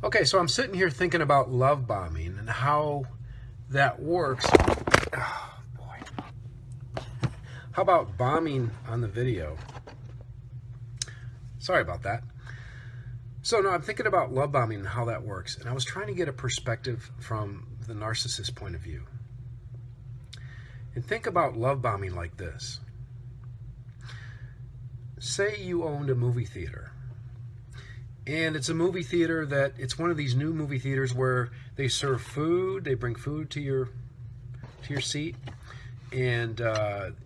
Okay, so I'm sitting here thinking about love bombing and how that works. Oh, boy. How about bombing on the video? Sorry about that. So no, I'm thinking about love bombing and how that works. And I was trying to get a perspective from the narcissist point of view. And think about love bombing like this. Say you owned a movie theater. And it's a movie theater that, it's one of these new movie theaters where they serve food, they bring food to your seat, and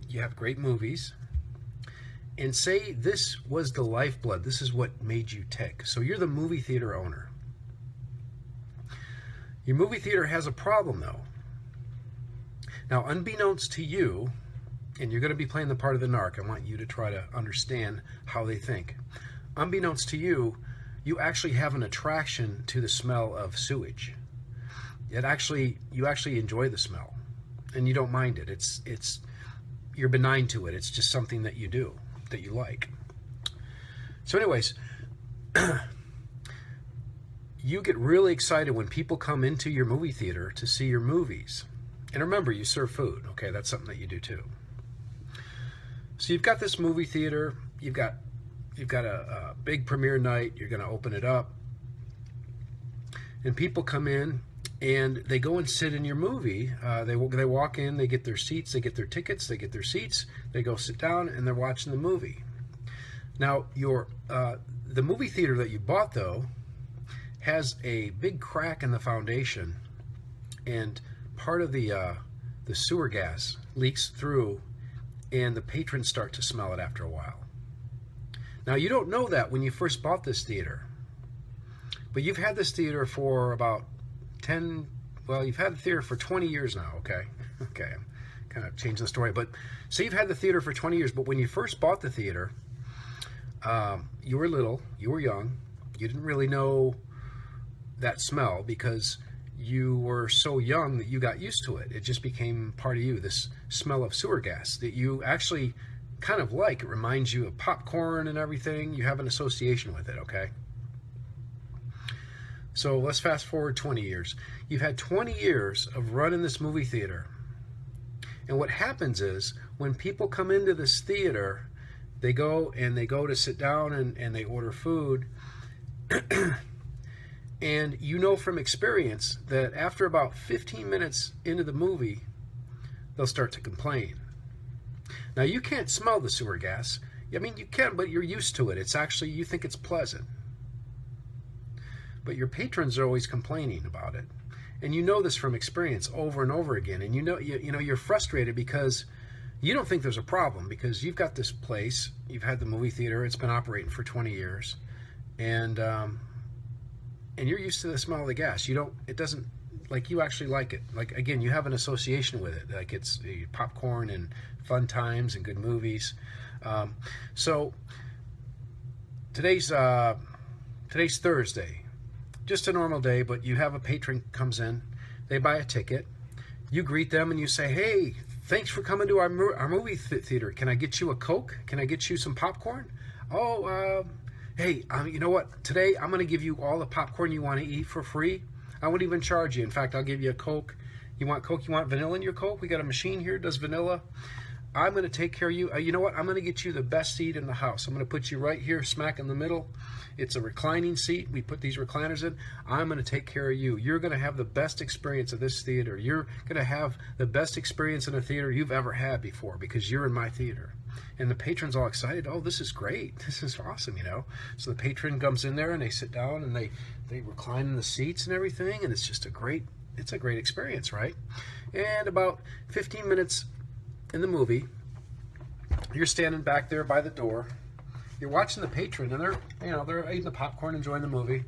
you have great movies. And say this was the lifeblood, this is what made you tick. So you're the movie theater owner. Your movie theater has a problem though. Now, unbeknownst to you, and you're going to be playing the part of the narc, I want you to try to understand how they think. Unbeknownst to you, you actually have an attraction to the smell of sewage. You actually enjoy the smell, and you don't mind it. You're benign to it. It's just something that you do, that you like. So anyways, you get really excited when people come into your movie theater to see your movies. And remember, you serve food. Okay, that's something that you do too. So you've got this movie theater. You've got a big premiere night. You're going to open it up, and people come in and they go and sit in your movie. They walk in, they get their seats, they get their tickets, they get their seats, they go sit down, and they're watching the movie. Now, the movie theater that you bought though has a big crack in the foundation, and part of the sewer gas leaks through, and the patrons start to smell it after a while. Now, you don't know that when you first bought this theater, but you've had this theater for about you've had the theater for 20 years now, okay? Okay, I'm kind of changing the story, but so you've had the theater for 20 years, but when you first bought the theater, you were little, you were young, you didn't really know that smell because you were so young that you got used to it. It just became part of you, this smell of sewer gas that you actually kind of like. It reminds you of popcorn and everything. You have an association with it, okay? So let's fast forward 20 years. You've had 20 years of running this movie theater. And what happens is when people come into this theater, they go to sit down and they order food. And you know from experience that after about 15 minutes into the movie, they'll start to complain. Now, you can't smell the sewer gas. I mean, you can, but you're used to it. It's actually, you think it's pleasant. But your patrons are always complaining about it. And you know this from experience over and over again. And you know you're frustrated because you don't think there's a problem, because you've got this place, you've had the movie theater, it's been operating for 20 years. And you're used to the smell of the gas. It doesn't, like, you actually like it. Like, again, you have an association with it. Like, it's popcorn and fun times and good movies. So today's Thursday, just a normal day, but you have a patron comes in, they buy a ticket, you greet them and you say, hey, thanks for coming to our movie theater. Can I get you a Coke? Can I get you some popcorn? Oh, hey, you know what? Today I'm going to give you all the popcorn you want to eat for free. I won't even charge you. In fact, I'll give you a Coke. You want Coke? You want vanilla in your Coke? We got a machine here that does vanilla. I'm going to take care of you. You know what? I'm going to get you the best seat in the house. I'm going to put you right here, smack in the middle. It's a reclining seat. We put these recliners in. I'm going to take care of you. You're going to have the best experience of this theater. You're going to have the best experience in a theater you've ever had before because you're in my theater. And the patron's all excited. Oh, this is great. This is awesome, you know. So the patron comes in there and they sit down and they recline in the seats and everything. And it's just a great experience, right? And about 15 minutes in the movie, you're standing back there by the door. You're watching the patron, and they're eating the popcorn, enjoying the movie.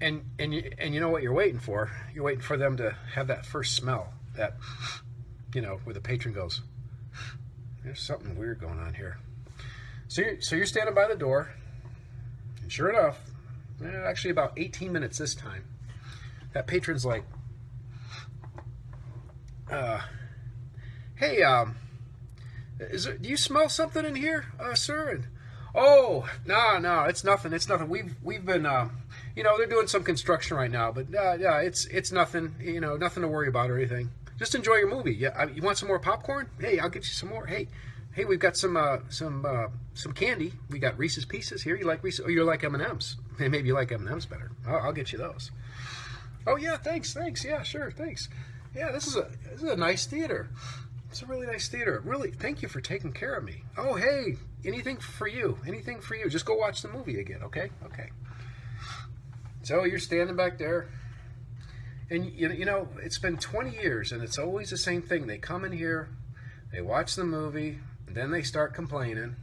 And you know what you're waiting for? You're waiting for them to have that first smell, that, where the patron goes, there's something weird going on here. So you're standing by the door, and sure enough, actually about 18 minutes this time, that patron's like, hey, do you smell something in here, sir? And, oh, no, it's nothing. We've been, You know, they're doing some construction right now, but yeah, it's nothing. You know, nothing to worry about or anything. Just enjoy your movie. Yeah, you want some more popcorn? Hey, I'll get you some more. Hey, we've got some candy. We got Reese's Pieces here. You like Reese's? Or you like M&Ms? Hey, maybe you like M&Ms better. I'll get you those. Oh yeah, thanks. Yeah, sure, thanks. Yeah, this is a nice theater. It's a really nice theater. Really, thank you for taking care of me. Oh, hey, anything for you. Anything for you. Just go watch the movie again, okay? Okay. So you're standing back there, and you know, it's been 20 years, and it's always the same thing. They come in here, they watch the movie, and then they start complaining.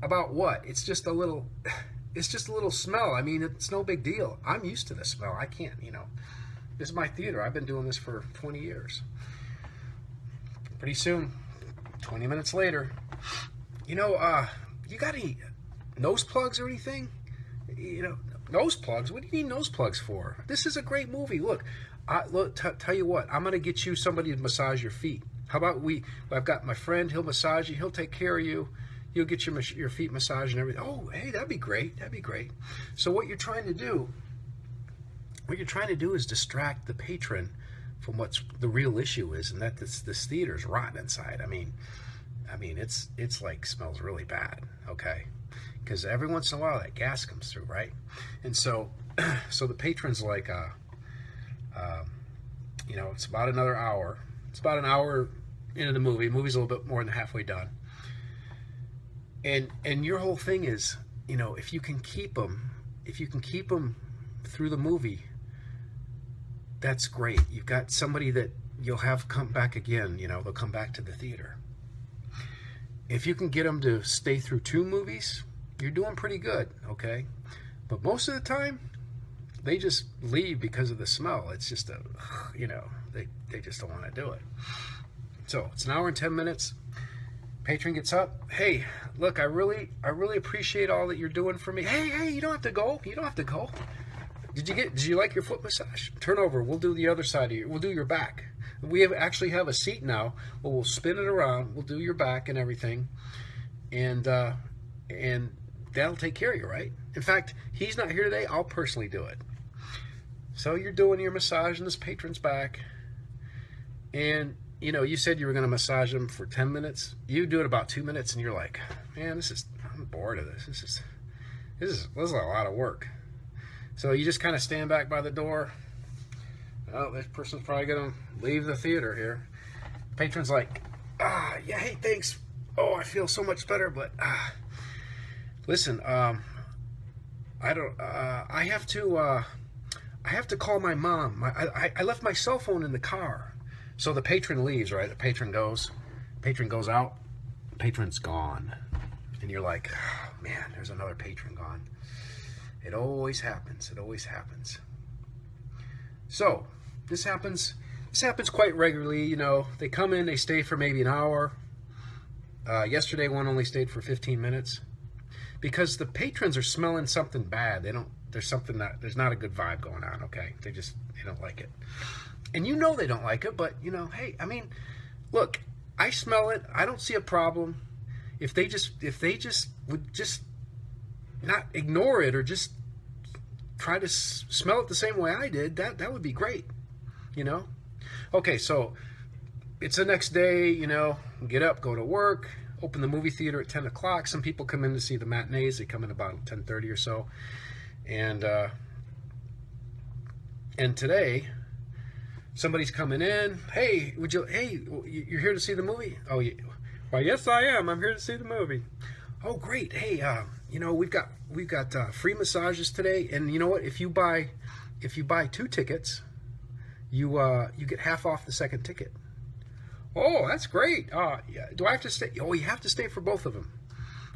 About what? It's just a little smell. I mean, it's no big deal. I'm used to the smell. I can't, you know. This is my theater. I've been doing this for 20 years. Pretty soon, 20 minutes later, you know, you got any nose plugs or anything? You know, nose plugs? What do you need nose plugs for? This is a great movie. Look, tell you what, I'm going to get you somebody to massage your feet. How about I've got my friend, he'll massage you, he'll take care of you. You'll get your feet massaged and everything. Oh, hey, that'd be great. That'd be great. So what you're trying to do is distract the patron from what's the real issue is, and that this theater's rotten inside. I mean, it's like smells really bad. Okay, because every once in a while that gas comes through, right? And so, the patron's like, you know, it's about another hour. It's about an hour into the movie. The movie's a little bit more than halfway done. And your whole thing is, you know, if you can keep them through the movie, that's great. You've got somebody that you'll have come back again. You know, they'll come back to the theater. If you can get them to stay through 2 movies, you're doing pretty good, okay? But most of the time, they just leave because of the smell. It's just you know, they just don't want to do it. So it's an hour and 10 minutes. Patron gets up. Hey, look, I really appreciate all that you're doing for me. Hey, you don't have to go. You don't have to go. Did you like your foot massage? Turn over. We'll do the other side of you. We'll do your back. We actually have a seat now. Well, we'll spin it around. We'll do your back and everything, and that'll take care of you, right? In fact, he's not here today. I'll personally do it. So you're doing your massage in this patron's back, and you know, you said you were going to massage him for 10 minutes. You do it about 2 minutes, and you're like, man, I'm bored of this. This is a lot of work. So you just kind of stand back by the door. Oh, this person's probably going to leave the theater here. Patron's like, yeah, hey, thanks. Oh, I feel so much better, but listen, I have to call my mom. I left my cell phone in the car. So the patron leaves, right? The patron goes out, patron's gone. And you're like, oh, man, there's another patron gone. It always happens. It always happens. So this happens quite regularly. You know, they come in, they stay for maybe an hour. Yesterday one only stayed for 15 minutes because the patrons are smelling something bad. There's not a good vibe going on, okay? They don't like it. And you know they don't like it, but you know, hey, I mean, look, I smell it. I don't see a problem. If they just would just not ignore it or just try to smell it the same way I did, that would be great, you know? Okay, so it's the next day, you know, get up, go to work, open the movie theater at 10 o'clock. Some people come in to see the matinees. They come in about 10:30 or so. And today, somebody's coming in. Hey, you're here to see the movie? Oh, yeah. Well, yes, I am. I'm here to see the movie. Oh, great. Hey, you know, we've got free massages today, and you know what? If you buy 2 tickets, you get half off the second ticket. Oh, that's great. Yeah. Do I have to stay? Oh, you have to stay for both of them.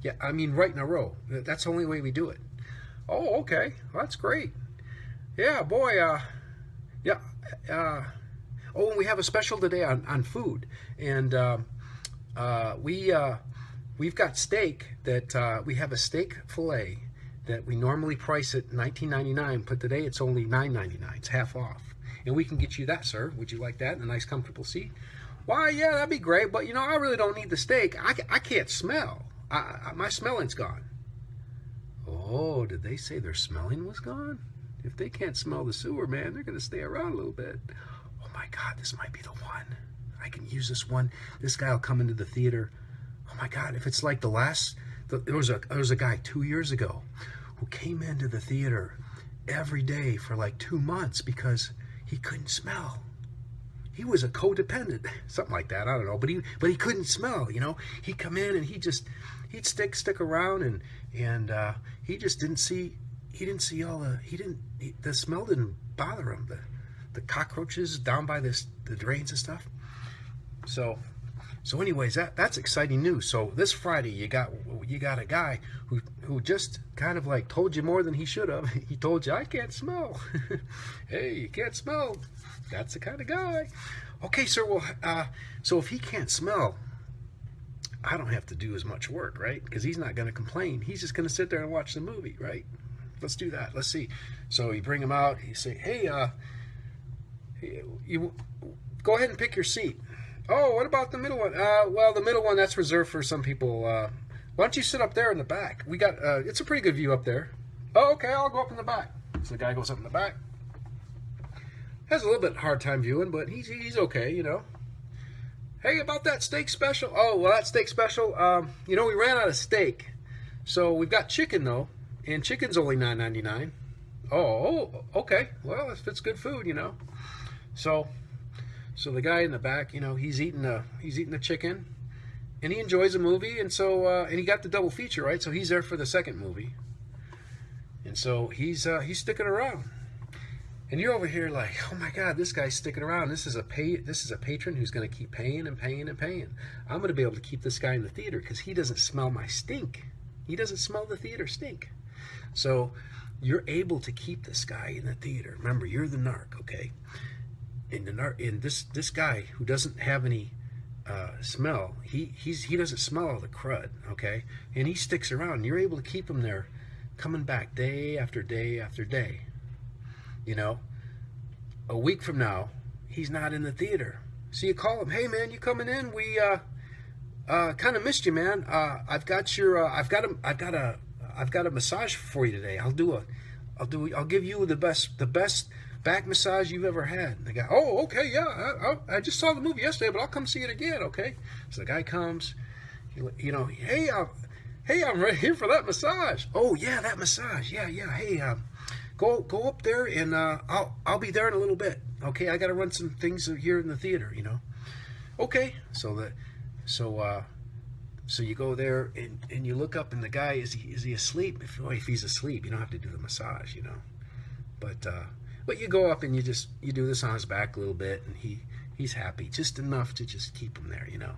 Yeah, I mean, right in a row. That's the only way we do it. Oh, okay. Well, that's great. Yeah, boy. Yeah. Oh, and we have a special today on food, and we've got steak that we have a steak fillet that we normally price at $19.99, but today it's only $9.99. It's half off, and we can get you that, sir. Would you like that in a nice, comfortable seat? Why, yeah, that'd be great, but you know, I really don't need the steak. I can't smell. My smelling's gone. Oh, did they say their smelling was gone? If they can't smell the sewer, man, they're going to stay around a little bit. Oh my God, this might be the one. I can use this one. This guy will come into the theater. Oh my God, if it's like there was a guy 2 years ago who came into the theater every day for like 2 months because he couldn't smell. He was a codependent, something like that. I don't know, but he couldn't smell. You know, he'd come in and he'd stick around and he just didn't see all the smell didn't bother him. The cockroaches down by the drains and stuff. So anyways, that's exciting news. So this Friday you got a guy who just kind of like told you more than he should have. He told you, I can't smell. Hey, you can't smell. That's the kind of guy. Okay, sir. Well, so if he can't smell, I don't have to do as much work, right? Because he's not going to complain. He's just going to sit there and watch the movie, right? Let's do that. Let's see. So you bring him out. You say, hey, you go ahead and pick your seat. Oh, what about the middle one? Well, the middle one, that's reserved for some people. Why don't you sit up there in the back? We got, it's a pretty good view up there. Oh, okay, I'll go up in the back. So the guy goes up in the back. Has a little bit hard time viewing, but he's okay, you know. Hey, about that steak special? Oh, well, that steak special, you know, we ran out of steak. So we've got chicken, though, and chicken's only $9.99. Oh, okay. Well, if it's good food, you know. So the guy in the back, you know, he's eating the chicken, and he enjoys the movie, and so and he got the double feature, right? So he's there for the second movie, and so he's sticking around, and you're over here like, oh my God, this guy's sticking around. This is a patron who's going to keep paying and paying and paying. I'm going to be able to keep this guy in the theater because he doesn't smell my stink. He doesn't smell the theater stink. So you're able to keep this guy in the theater. Remember, you're the narc, okay? And this guy who doesn't have any smell, he doesn't smell all the crud, okay? And he sticks around. And you're able to keep him there, coming back day after day after day. You know, a week from now, he's not in the theater. So you call him, hey man, you coming in? We kind of missed you, man. I've got a massage for you today. I'll give you the best back massage you've ever had. And the guy, oh, okay, yeah, I just saw the movie yesterday, but I'll come see it again, okay? So the guy comes, you know, hey, I'm right here for that massage. Oh yeah, that massage, yeah. Hey, go up there, and I'll be there in a little bit. Okay, I got to run some things here in the theater, you know. Okay, so you go there and you look up, and the guy is he asleep? If he's asleep, you don't have to do the massage, you know. But you go up and you do this on his back a little bit, and he's happy, just enough to just keep him there, you know.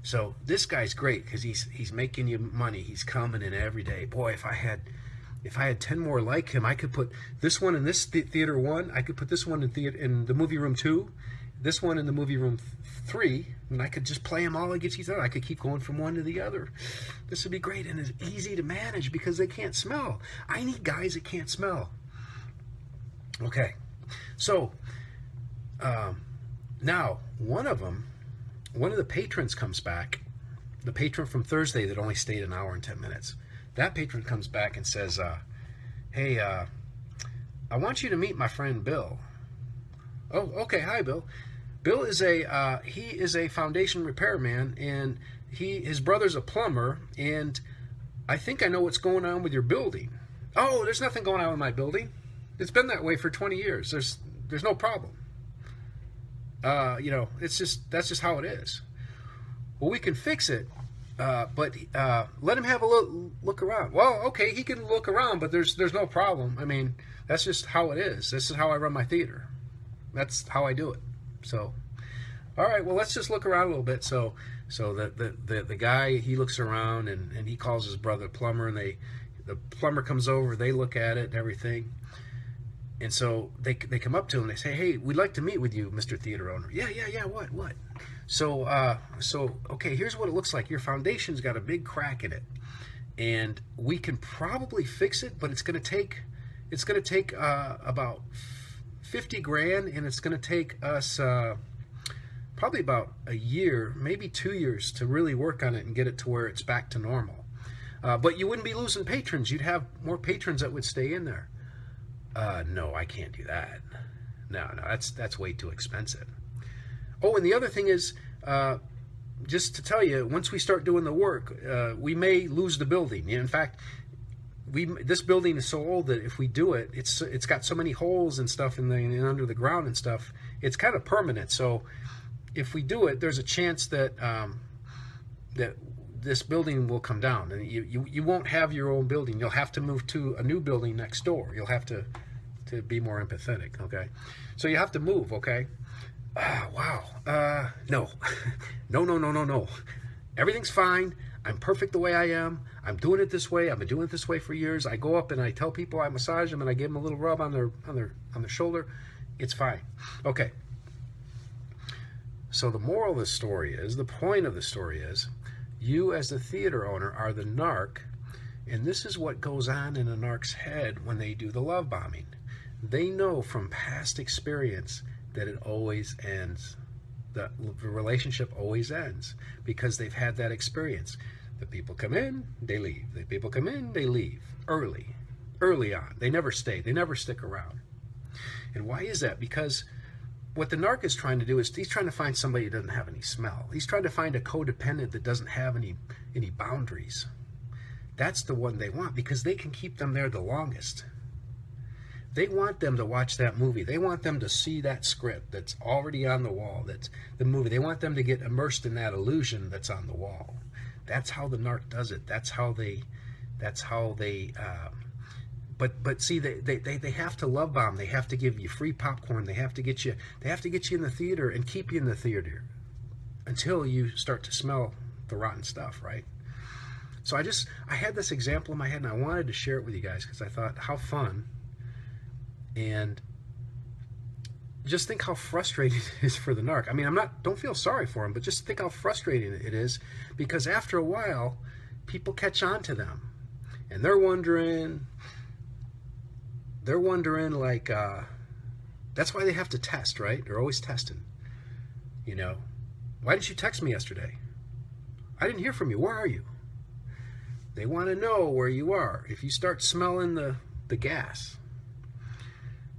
So this guy's great because he's making you money. He's coming in every day. Boy, if I had 10 more like him, I could put this one in this theater 1. I could put this one in the movie room 2, this one in the movie room 3, and I could just play them all against each other. I could keep going from one to the other. This would be great, and it's easy to manage because they can't smell. I need guys that can't smell. Okay, so now one of the patrons comes back. The patron from Thursday that only stayed an hour and 10 minutes. That patron comes back and says, hey, I want you to meet my friend Bill. Oh, okay, hi Bill. Bill is a foundation repairman, and his brother's a plumber, and I think I know what's going on with your building. Oh, there's nothing going on with my building. It's been that way for 20 years. There's no problem. You know, that's just how it is. Well, we can fix it, but let him have a look around. Well, okay, he can look around, but there's no problem. I mean, that's just how it is. This is how I run my theater. That's how I do it. So, all right, well, let's just look around a little bit. So the guy, he looks around, and he calls his brother plumber, and the plumber comes over. They look at it and everything. And so they come up to him and they say, hey, we'd like to meet with you, Mr. Theater Owner. Yeah, what? So okay, here's what it looks like. Your foundation's got a big crack in it, and we can probably fix it, but it's gonna take about 50 grand, and it's gonna take us probably about a year, maybe 2 years to really work on it and get it to where it's back to normal. But you wouldn't be losing patrons. You'd have more patrons that would stay in there. No, I can't do that. No, that's way too expensive. Oh, and the other thing is, just to tell you, once we start doing the work, we may lose the building. In fact, this building is so old that if we do it, it's got so many holes and stuff in under the ground and stuff. It's kind of permanent. So if we do it, there's a chance that that this building will come down, and you won't have your own building. You'll have to move to a new building next door. You'll have to be more empathetic. Okay, so you have to move. Okay. Wow. No. No. Everything's fine. I'm perfect the way I am. I'm doing it this way. I've been doing it this way for years. I go up and I tell people I massage them and I give them a little rub on their shoulder. It's fine. Okay. So the moral of the story is, the point of the story is, you as the theater owner are the narc, and this is what goes on in a narc's head when they do the love bombing. They know from past experience that it always ends. The relationship always ends because they've had that experience. The people come in, they leave. The people come in, they leave early on. They never stay. They never stick around. And why is that? Because what the narc is trying to do is he's trying to find somebody that doesn't have any smell. He's trying to find a codependent that doesn't have any boundaries. That's the one they want because they can keep them there the longest. They want them to watch that movie. They want them to see that script that's already on the wall. That's the movie. They want them to get immersed in that illusion that's on the wall. That's how the narc does it. That's how they but see, they have to love bomb. They have to give you free popcorn. They have to get you in the theater and keep you in the theater until you start to smell the rotten stuff, right? So I had this example in my head and I wanted to share it with you guys because I thought how fun. And just think how frustrating it is for the narc. I mean, don't feel sorry for him, but just think how frustrating it is because after a while, people catch on to them. And they're wondering like, that's why they have to test, right? They're always testing. You know, why didn't you text me yesterday? I didn't hear from you. Where are you? They want to know where you are. If you start smelling the gas,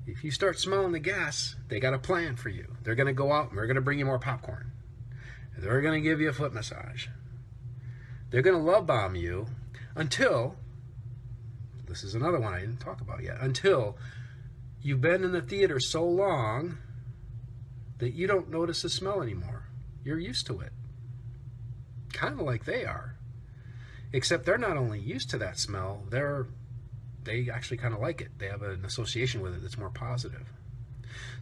if you start smelling the gas, they got a plan for you. They're going to go out and they're going to bring you more popcorn. They're going to give you a foot massage. They're going to love bomb you until, this is another one I didn't talk about yet, until you've been in the theater so long that you don't notice the smell anymore. You're used to it. Kind of like they are. Except they're not only used to that smell, they actually kind of like it. They have an association with it that's more positive.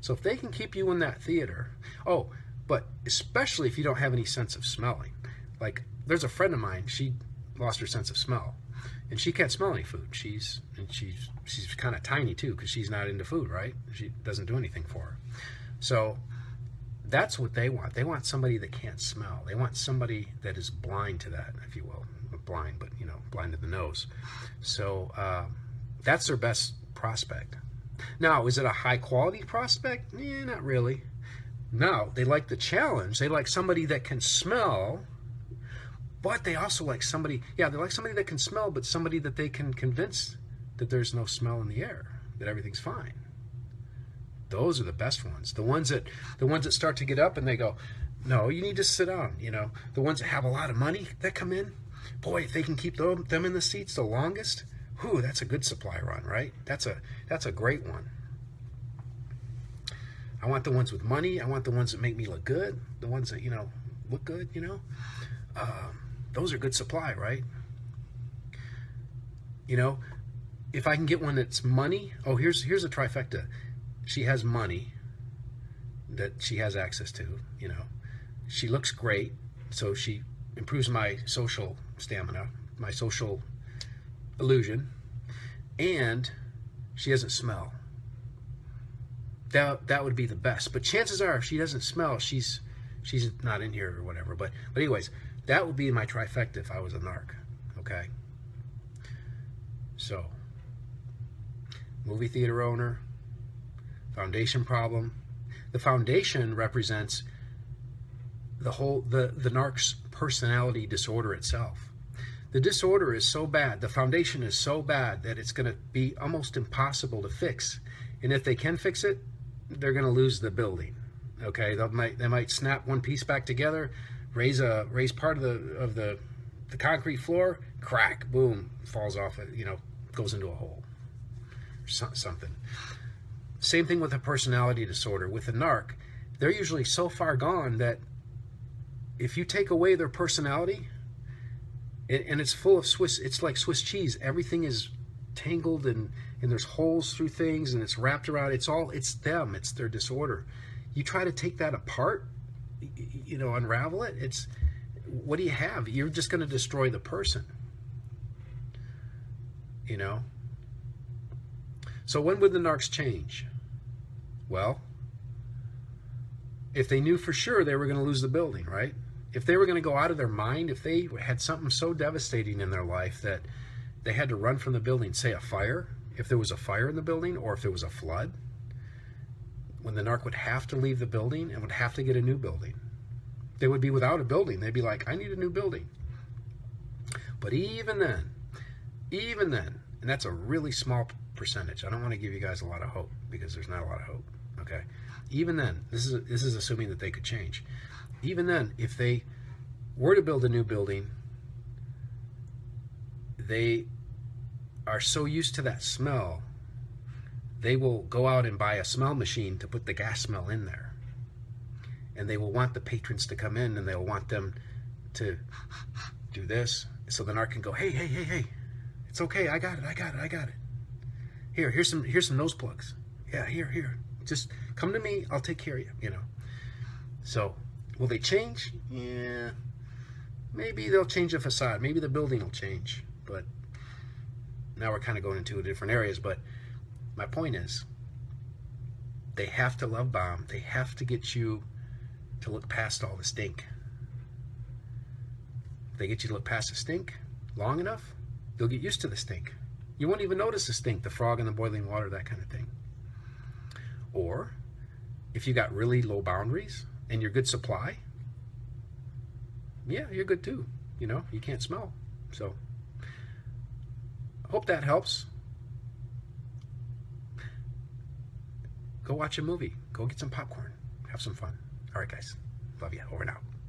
So if they can keep you in that theater, but especially if you don't have any sense of smelling. Like, there's a friend of mine, she lost her sense of smell, and she can't smell any food. She's kind of tiny too, because she's not into food, right? She doesn't do anything for her. So that's what they want. They want somebody that can't smell. They want somebody that is blind to that, if you will. Blind, but blind to the nose. So that's their best prospect. Now, is it a high quality prospect? Not really. No, they like the challenge. They like somebody that can smell, but they also like somebody, they like somebody that can smell, but somebody that they can convince that there's no smell in the air, that everything's fine. Those are the best ones. The ones that start to get up and they go, no, you need to sit down. The ones that have a lot of money that come in, boy, if they can keep them in the seats the longest, whew, that's a good supply run, right? That's a great one. I want the ones with money. I want the ones that make me look good. The ones that, look good, those are good supply, right? If I can get one that's money, here's a trifecta. She has money that she has access to, She looks great, so she improves my social stamina, my social illusion, and she doesn't smell. That would be the best. But chances are, if she doesn't smell, she's not in here or whatever. But anyways, that would be my trifecta if I was a narc. Okay. So, movie theater owner, foundation problem. The foundation represents the narc's personality disorder itself. The disorder is so bad, the foundation is so bad that it's going to be almost impossible to fix. And if they can fix it, they're going to lose the building. Okay, they might snap one piece back together, raise part of the concrete floor, crack, boom, falls off, goes into a hole, something. Same thing with a personality disorder. With a narc, they're usually so far gone that if you take away their personality, and it's full of it's like Swiss cheese. Everything is tangled and there's holes through things and it's wrapped around. It's them. It's their disorder. You try to take that apart, unravel it. What do you have? You're just going to destroy the person. So when would the narcs change? Well, if they knew for sure they were going to lose the building, right? If they were going to go out of their mind, if they had something so devastating in their life that they had to run from the building, say a fire, if there was a fire in the building or if there was a flood, when the narc would have to leave the building and would have to get a new building. They would be without a building. They'd be like, I need a new building. But even then, and that's a really small percentage. I don't want to give you guys a lot of hope because there's not a lot of hope, okay? Even then, this is assuming that they could change. Even then, if they were to build a new building, they are so used to that smell, they will go out and buy a smell machine to put the gas smell in there. And they will want the patrons to come in and they'll want them to do this. So the narc can go, hey, it's okay, I got it. Here's some nose plugs. Yeah, here. Just come to me, I'll take care of you, So, will they change? Yeah. Maybe they'll change the facade. Maybe the building will change. But now we're kind of going into different areas. But my point is, they have to love bomb. They have to get you to look past all the stink. If they get you to look past the stink long enough, you'll get used to the stink. You won't even notice the stink, the frog in the boiling water, that kind of thing. Or, if you got really low boundaries and you're good supply, yeah, you're good too. You can't smell. So, I hope that helps. Go watch a movie. Go get some popcorn. Have some fun. All right, guys. Love you. Over and out.